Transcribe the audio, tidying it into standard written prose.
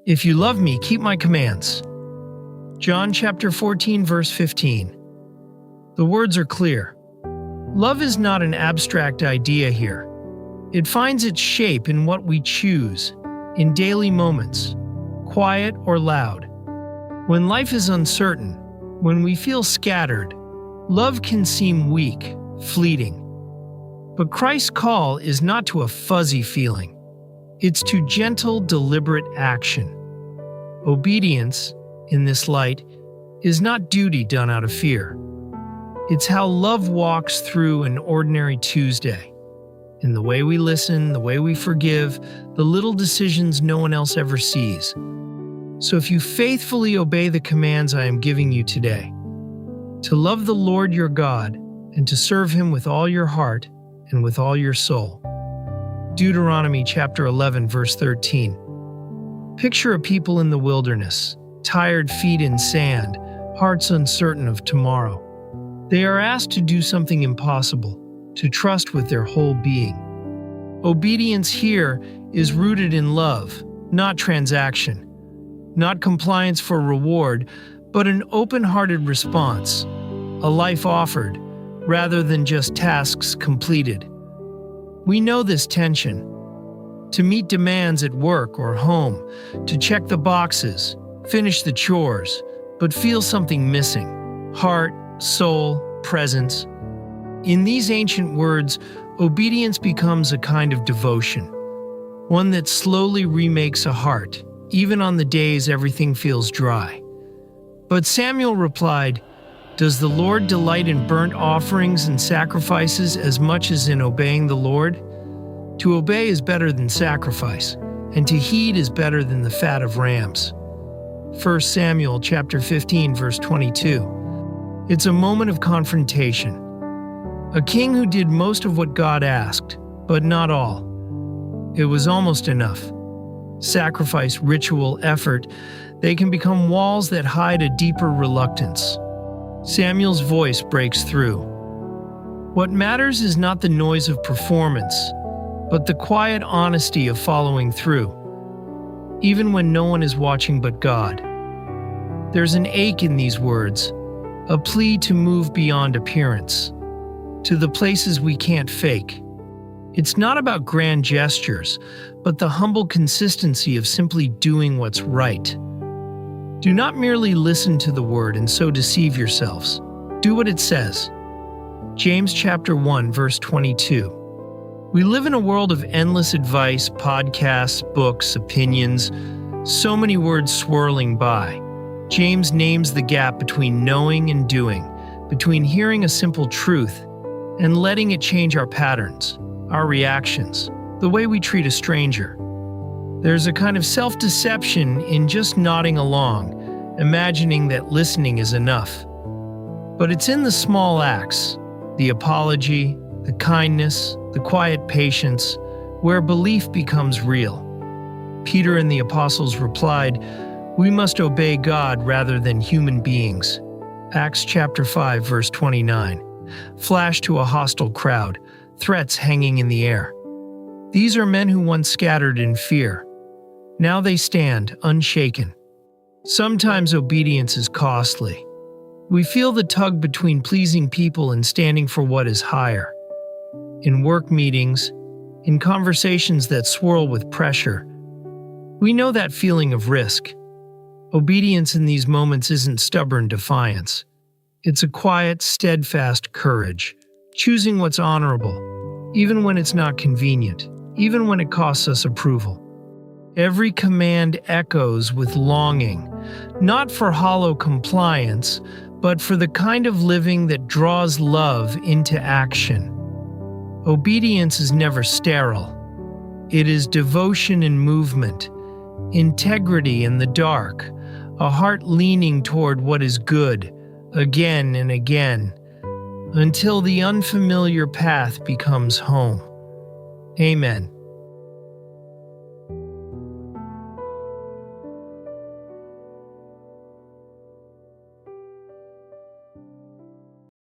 If you love me, keep my commands. John chapter 14, verse 15. The words are clear. Love is not an abstract idea here. It finds its shape in what we choose, in daily moments, quiet or loud. When life is uncertain, when we feel scattered, love can seem weak, fleeting. But Christ's call is not to a fuzzy feeling. It's to gentle, deliberate action. Obedience, in this light, is not duty done out of fear. It's how love walks through an ordinary Tuesday. In the way we listen, the way we forgive, the little decisions no one else ever sees. So if you faithfully obey the commands I am giving you today, to love the Lord your God and to serve Him with all your heart and with all your soul. Deuteronomy chapter 11, verse 13. Picture a people in the wilderness, tired feet in sand, hearts uncertain of tomorrow. They are asked to do something impossible, to trust with their whole being. Obedience here is rooted in love, not transaction, not compliance for reward, but an open-hearted response, a life offered, rather than just tasks completed. We know this tension. To meet demands at work or home, to check the boxes, finish the chores, but feel something missing: heart, soul, presence. In these ancient words, obedience becomes a kind of devotion, one that slowly remakes a heart, even on the days everything feels dry. But Samuel replied, "Does the Lord delight in burnt offerings and sacrifices as much as in obeying the Lord? To obey is better than sacrifice, and to heed is better than the fat of rams." 1 Samuel chapter 15, verse 22. It's a moment of confrontation. A king who did most of what God asked, but not all. It was almost enough. Sacrifice, ritual, effort, they can become walls that hide a deeper reluctance. Samuel's voice breaks through. What matters is not the noise of performance, but the quiet honesty of following through, even when no one is watching but God. There's an ache in these words, a plea to move beyond appearance, to the places we can't fake. It's not about grand gestures, but the humble consistency of simply doing what's right. Do not merely listen to the word and so deceive yourselves. Do what it says. James chapter 1, verse 22. We live in a world of endless advice, podcasts, books, opinions, so many words swirling by. James names the gap between knowing and doing, between hearing a simple truth and letting it change our patterns, our reactions, the way we treat a stranger. There's a kind of self-deception in just nodding along, imagining that listening is enough. But it's in the small acts, the apology, the kindness, the quiet patience, where belief becomes real. Peter and the apostles replied, "We must obey God rather than human beings." Acts chapter 5, verse 29. Flash to a hostile crowd, threats hanging in the air. These are men who once scattered in fear. Now they stand, unshaken. Sometimes obedience is costly. We feel the tug between pleasing people and standing for what is higher. In work meetings, in conversations that swirl with pressure, we know that feeling of risk. Obedience in these moments isn't stubborn defiance. It's a quiet, steadfast courage, choosing what's honorable, even when it's not convenient, even when it costs us approval. Every command echoes with longing, not for hollow compliance, but for the kind of living that draws love into action. Obedience is never sterile. It is devotion in movement, integrity in the dark, a heart leaning toward what is good, again and again, until the unfamiliar path becomes home. Amen.